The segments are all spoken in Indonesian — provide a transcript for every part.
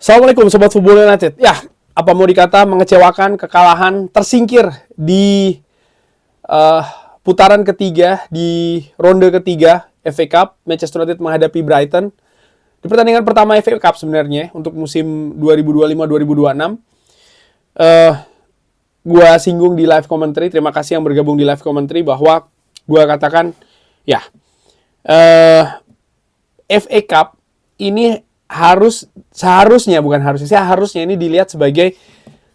Assalamualaikum Sobat Football United. Ya, apa mau dikata mengecewakan, kekalahan, tersingkir di uh, putaran ketiga, di ronde ketiga FA Cup. Manchester United menghadapi Brighton. Di pertandingan pertama FA Cup sebenarnya untuk musim 2025-2026. Gua singgung di live commentary, terima kasih yang bergabung di live commentary bahwa gua katakan, ya, FA Cup ini seharusnya ini dilihat sebagai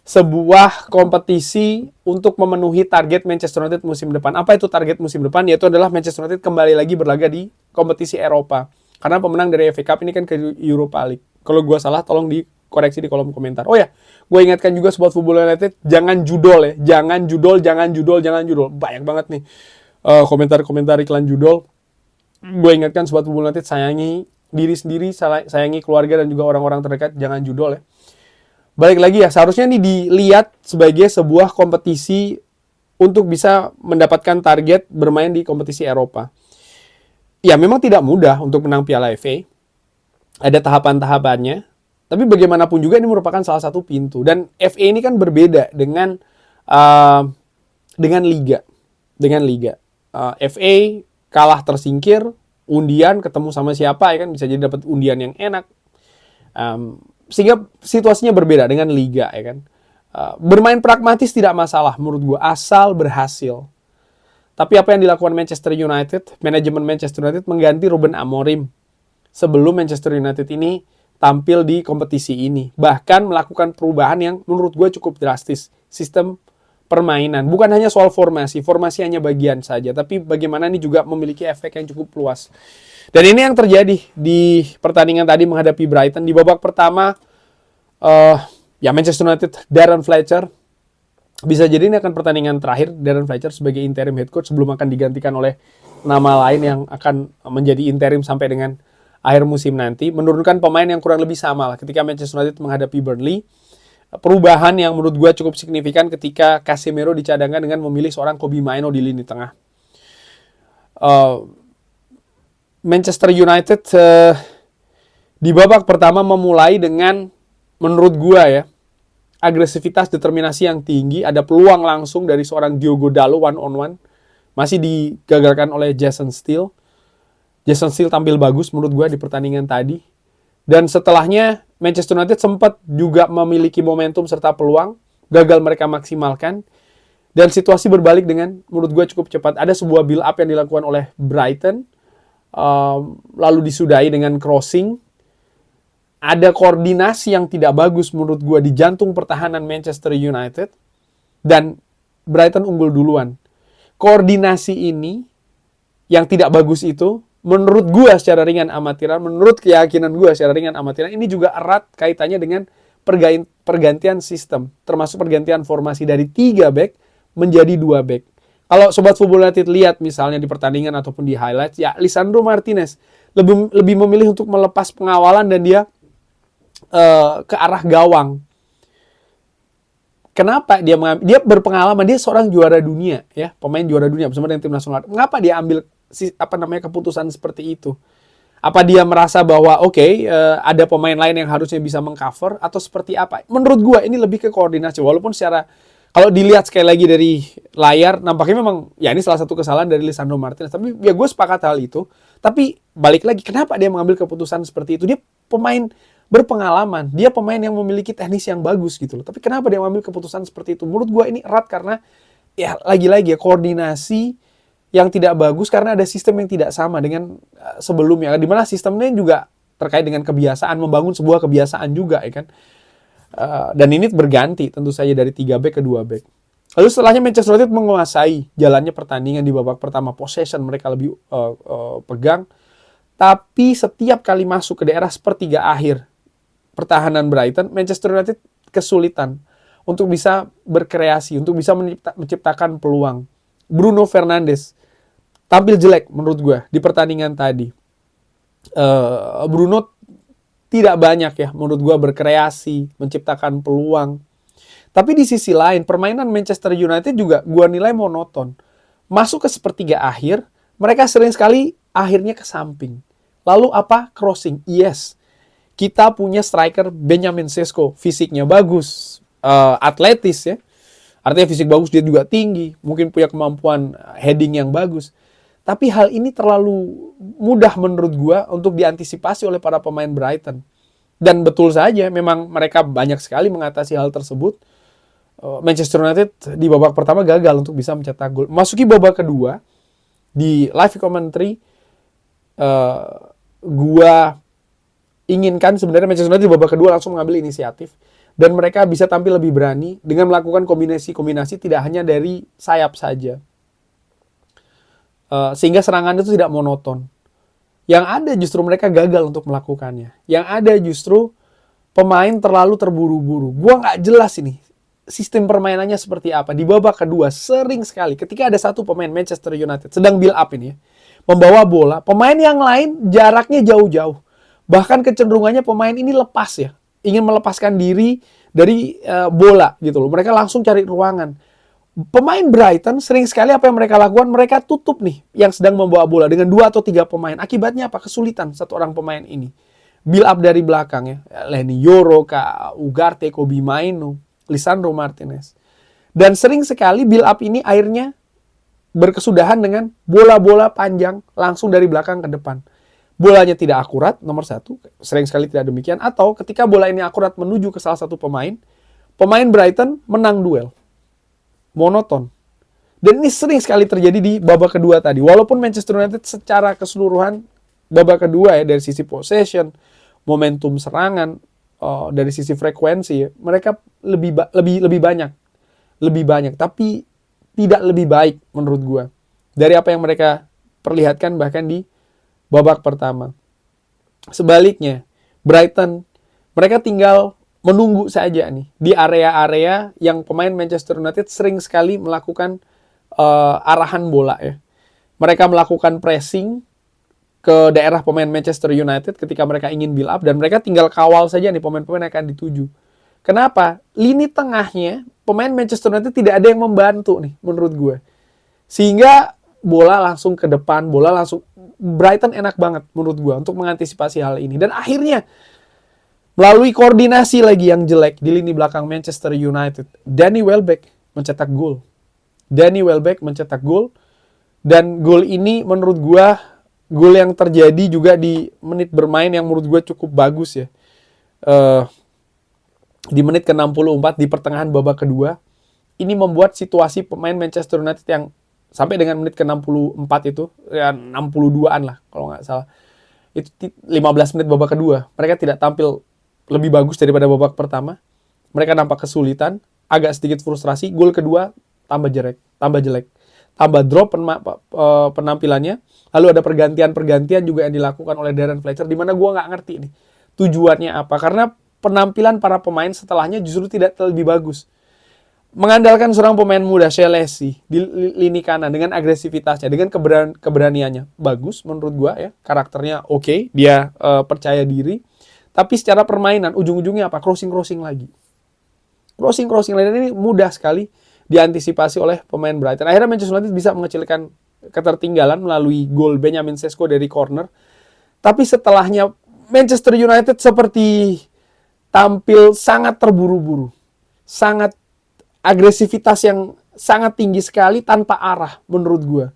sebuah kompetisi untuk memenuhi target Manchester United musim depan. Apa itu target musim depan? Yaitu adalah Manchester United kembali lagi berlaga di kompetisi Eropa. Karena pemenang dari FA Cup ini kan ke Europa League. Kalau gue salah, tolong dikoreksi di kolom komentar. Oh ya, gue ingatkan juga Sobat Football United, jangan judol ya. Jangan judol. Banyak banget nih komentar-komentar iklan judol. Gue ingatkan Sobat Football United, sayangi diri sendiri, sayangi keluarga dan juga orang-orang terdekat, jangan judol ya. Balik lagi ya, seharusnya ini dilihat sebagai sebuah kompetisi untuk bisa mendapatkan target bermain di kompetisi Eropa. Ya memang tidak mudah untuk menang Piala FA, ada tahapan-tahapannya, tapi bagaimanapun juga ini merupakan salah satu pintu. Dan FA ini kan berbeda dengan liga. FA kalah tersingkir, undian ketemu sama siapa ya kan, bisa jadi dapat undian yang enak, sehingga situasinya berbeda dengan liga ya kan. Bermain pragmatis tidak masalah menurut gue asal berhasil. Tapi apa yang dilakukan Manchester United, manajemen Manchester United mengganti Ruben Amorim sebelum Manchester United ini tampil di kompetisi ini, bahkan melakukan perubahan yang menurut gue cukup drastis sistem permainan. Bukan hanya soal formasi hanya bagian saja, tapi bagaimana ini juga memiliki efek yang cukup luas. Dan ini yang terjadi di pertandingan tadi menghadapi Brighton. Di babak pertama, ya Manchester United, Darren Fletcher, bisa jadi ini akan pertandingan terakhir Darren Fletcher sebagai interim head coach sebelum akan digantikan oleh nama lain yang akan menjadi interim sampai dengan akhir musim nanti. Menurunkan pemain yang kurang lebih sama lah ketika Manchester United menghadapi Burnley. Perubahan yang menurut gue cukup signifikan ketika Casemiro dicadangkan dengan memilih seorang Kobbie Mainoo di lini tengah. Manchester United di babak pertama memulai dengan menurut gue ya agresivitas, determinasi yang tinggi. Ada peluang langsung dari seorang Diogo Dalot one on one, masih digagalkan oleh Jason Steele. Jason Steele tampil bagus menurut gue di pertandingan tadi. Dan setelahnya Manchester United sempat juga memiliki momentum serta peluang, gagal mereka maksimalkan. Dan situasi berbalik dengan menurut gue cukup cepat. Ada sebuah build up yang dilakukan oleh Brighton, lalu disudahi dengan crossing. Ada koordinasi yang tidak bagus menurut gue di jantung pertahanan Manchester United, dan Brighton unggul duluan. Koordinasi ini yang tidak bagus itu, menurut gue secara ringan amatiran, menurut keyakinan gue secara ringan amatiran, ini juga erat kaitannya dengan pergantian sistem, termasuk pergantian formasi dari 3 back menjadi 2 back. Kalau Sobat Football United lihat misalnya di pertandingan ataupun di highlights, ya Lisandro Martinez lebih memilih untuk melepas pengawalan dan dia ke arah gawang. Kenapa dia berpengalaman, dia seorang juara dunia ya, pemain juara dunia bersama dengan tim nasional. Mengapa dia ambil keputusan seperti itu? Apa dia merasa bahwa ada pemain lain yang harusnya bisa mengcover atau seperti apa? Menurut gue ini lebih ke koordinasi, walaupun secara kalau dilihat sekali lagi dari layar nampaknya memang ya ini salah satu kesalahan dari Lisandro Martinez, tapi ya gue sepakat hal itu. Tapi balik lagi, kenapa dia mengambil keputusan seperti itu? Dia pemain berpengalaman, dia pemain yang memiliki teknis yang bagus gitu loh. Tapi kenapa dia mengambil keputusan seperti itu? Menurut gue ini erat karena ya lagi-lagi ya koordinasi yang tidak bagus karena ada sistem yang tidak sama dengan sebelumnya. Dimana sistemnya juga terkait dengan kebiasaan, membangun sebuah kebiasaan juga ya kan. Dan ini berganti tentu saja dari 3 back ke 2 back. Lalu setelahnya Manchester United menguasai jalannya pertandingan di babak pertama, possession mereka lebih pegang. Tapi setiap kali masuk ke daerah sepertiga akhir pertahanan Brighton, Manchester United kesulitan untuk bisa berkreasi, untuk bisa menciptakan peluang. Bruno Fernandes tampil jelek menurut gue di pertandingan tadi. Bruno tidak banyak ya menurut gue berkreasi, menciptakan peluang. Tapi di sisi lain, permainan Manchester United juga gue nilai monoton. Masuk ke sepertiga akhir, mereka sering sekali akhirnya ke samping. Lalu apa? Crossing. Yes. kita punya striker Benjamin Sesko, fisiknya bagus, atletis ya. Artinya fisik bagus, dia juga tinggi, mungkin punya kemampuan heading yang bagus. Tapi hal ini terlalu mudah menurut gua untuk diantisipasi oleh para pemain Brighton. Dan betul saja, memang mereka banyak sekali mengatasi hal tersebut. Manchester United di babak pertama gagal untuk bisa mencetak gol. Masuki babak kedua, di live commentary, gua inginkan sebenarnya Manchester United di babak kedua langsung mengambil inisiatif. Dan mereka bisa tampil lebih berani dengan melakukan kombinasi-kombinasi tidak hanya dari sayap saja. Sehingga serangan itu tidak monoton. Yang ada justru mereka gagal untuk melakukannya. Yang ada justru pemain terlalu terburu-buru. Gua nggak jelas ini sistem permainannya seperti apa. Di babak kedua sering sekali ketika ada satu pemain Manchester United sedang build up ini ya, membawa bola, pemain yang lain jaraknya jauh-jauh. Bahkan kecenderungannya pemain ini lepas ya. Ingin melepaskan diri dari bola gitu loh. Mereka langsung cari ruangan. Pemain Brighton sering sekali apa yang mereka lakukan, mereka tutup nih yang sedang membawa bola dengan 2 atau 3 pemain. Akibatnya apa? Kesulitan satu orang pemain ini. Build up dari belakang ya. Leny Yoro, Ugarte, Kobbie Mainoo, Lisandro Martinez. Dan sering sekali build up ini akhirnya berkesudahan dengan bola-bola panjang langsung dari belakang ke depan. Bolanya tidak akurat, nomor satu, sering sekali tidak demikian. Atau ketika bola ini akurat menuju ke salah satu pemain Brighton menang duel. Monoton. Dan ini sering sekali terjadi di babak kedua tadi. Walaupun Manchester United secara keseluruhan babak kedua ya, dari sisi possession, momentum serangan, dari sisi frekuensi ya, mereka lebih banyak. Tapi tidak lebih baik menurut gua dari apa yang mereka perlihatkan bahkan di babak pertama. Sebaliknya, Brighton, mereka tinggal menunggu saja nih di area-area yang pemain Manchester United sering sekali melakukan arahan bola ya. Mereka melakukan pressing ke daerah pemain Manchester United ketika mereka ingin build up dan mereka tinggal kawal saja nih pemain-pemain yang akan dituju. Kenapa? Lini tengahnya pemain Manchester United tidak ada yang membantu nih menurut gue. Sehingga bola langsung ke depan, bola langsung Brighton enak banget menurut gue untuk mengantisipasi hal ini. Dan akhirnya melalui koordinasi lagi yang jelek di lini belakang Manchester United, Danny Welbeck mencetak gol. Dan gol ini menurut gue gol yang terjadi juga di menit bermain yang menurut gue cukup bagus ya. Di menit ke-64 di pertengahan babak kedua, ini membuat situasi pemain Manchester United yang sampai dengan menit ke-64 itu, ya 62-an lah kalau nggak salah. Itu 15 menit babak kedua. Mereka tidak tampil lebih bagus daripada babak pertama. Mereka nampak kesulitan, agak sedikit frustrasi. Gol kedua tambah jelek. Tambah drop penampilannya. Lalu ada pergantian juga yang dilakukan oleh Darren Fletcher, di mana gue nggak ngerti nih tujuannya apa. Karena penampilan para pemain setelahnya justru tidak lebih bagus. Mengandalkan seorang pemain muda, Chelsea, di lini kanan dengan agresivitasnya, dengan keberaniannya. Bagus menurut gue ya, karakternya oke, dia percaya diri. Tapi secara permainan, ujung-ujungnya apa? Crossing lagi. Crossing lagi. Dan ini mudah sekali diantisipasi oleh pemain Brighton. Akhirnya Manchester United bisa mengecilkan ketertinggalan melalui gol Benjamin Sesko dari corner. Tapi setelahnya, Manchester United seperti tampil sangat terburu-buru. Sangat agresivitas yang sangat tinggi sekali tanpa arah menurut gue.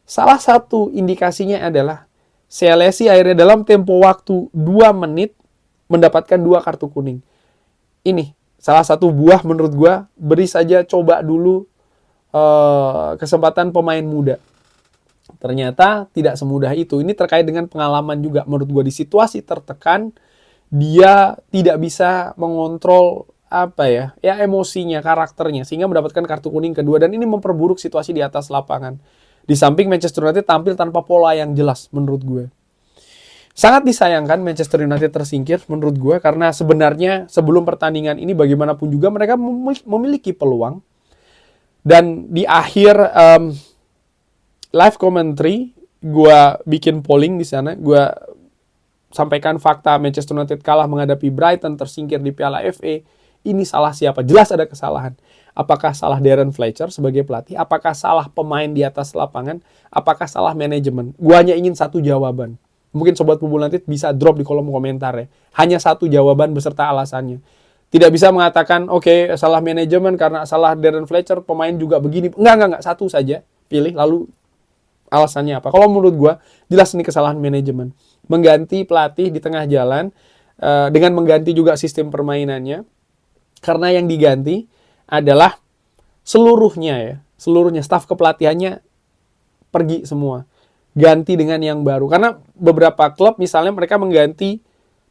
Salah satu indikasinya adalah Chelsea akhirnya dalam tempo waktu 2 menit mendapatkan 2 kartu kuning. Ini salah satu buah menurut gue, beri saja coba dulu kesempatan pemain muda. Ternyata tidak semudah itu. Ini terkait dengan pengalaman juga menurut gue, di situasi tertekan dia tidak bisa mengontrol emosinya, karakternya, sehingga mendapatkan kartu kuning kedua, dan ini memperburuk situasi di atas lapangan. Di samping Manchester United tampil tanpa pola yang jelas menurut gue. Sangat disayangkan Manchester United tersingkir menurut gue, karena sebenarnya sebelum pertandingan ini bagaimanapun juga mereka memiliki peluang. Dan di akhir live commentary gue bikin polling di sana, gue sampaikan fakta Manchester United kalah menghadapi Brighton, tersingkir di Piala FA. Ini salah siapa? Jelas ada kesalahan. Apakah salah Darren Fletcher sebagai pelatih? Apakah salah pemain di atas lapangan? Apakah salah manajemen? Gua hanya ingin satu jawaban. Mungkin Sobat Football United bisa drop di kolom komentar ya. Hanya satu jawaban beserta alasannya. Tidak bisa mengatakan, oke, salah manajemen karena salah Darren Fletcher, pemain juga begini. Enggak. Satu saja pilih, lalu alasannya apa. Kalau menurut gue, jelas ini kesalahan manajemen. Mengganti pelatih di tengah jalan, dengan mengganti juga sistem permainannya. Karena yang diganti adalah seluruhnya, staf kepelatihannya pergi semua. Ganti dengan yang baru. Karena beberapa klub misalnya mereka mengganti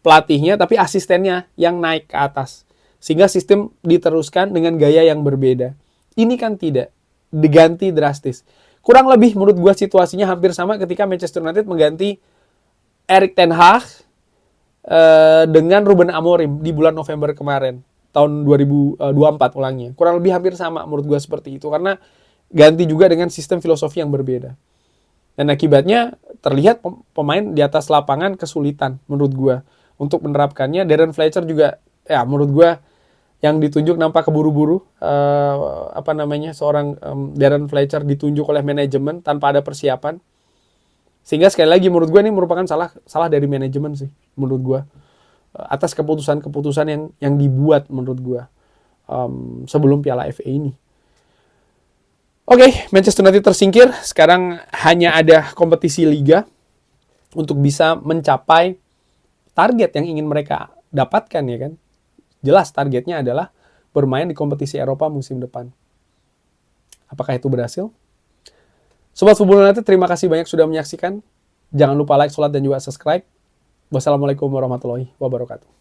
pelatihnya tapi asistennya yang naik ke atas. Sehingga sistem diteruskan dengan gaya yang berbeda. Ini kan tidak. Diganti drastis. Kurang lebih menurut gue situasinya hampir sama ketika Manchester United mengganti Erik ten Hag dengan Ruben Amorim di bulan November kemarin. Tahun 2024 ulangnya. Kurang lebih hampir sama menurut gue seperti itu. Karena ganti juga dengan sistem filosofi yang berbeda. Dan akibatnya terlihat pemain di atas lapangan kesulitan menurut gue untuk menerapkannya. Darren Fletcher juga ya menurut gue yang ditunjuk nampak keburu-buru. Seorang Darren Fletcher ditunjuk oleh manajemen tanpa ada persiapan. Sehingga sekali lagi menurut gue ini merupakan salah dari manajemen sih menurut gue. Atas keputusan-keputusan yang dibuat menurut gue sebelum Piala FA ini. Oke, Manchester United tersingkir. Sekarang hanya ada kompetisi liga untuk bisa mencapai target yang ingin mereka dapatkan ya kan. Jelas targetnya adalah bermain di kompetisi Eropa musim depan. Apakah itu berhasil? Sobat Football United, terima kasih banyak sudah menyaksikan. Jangan lupa like, share, dan juga subscribe. Wassalamualaikum warahmatullahi wabarakatuh.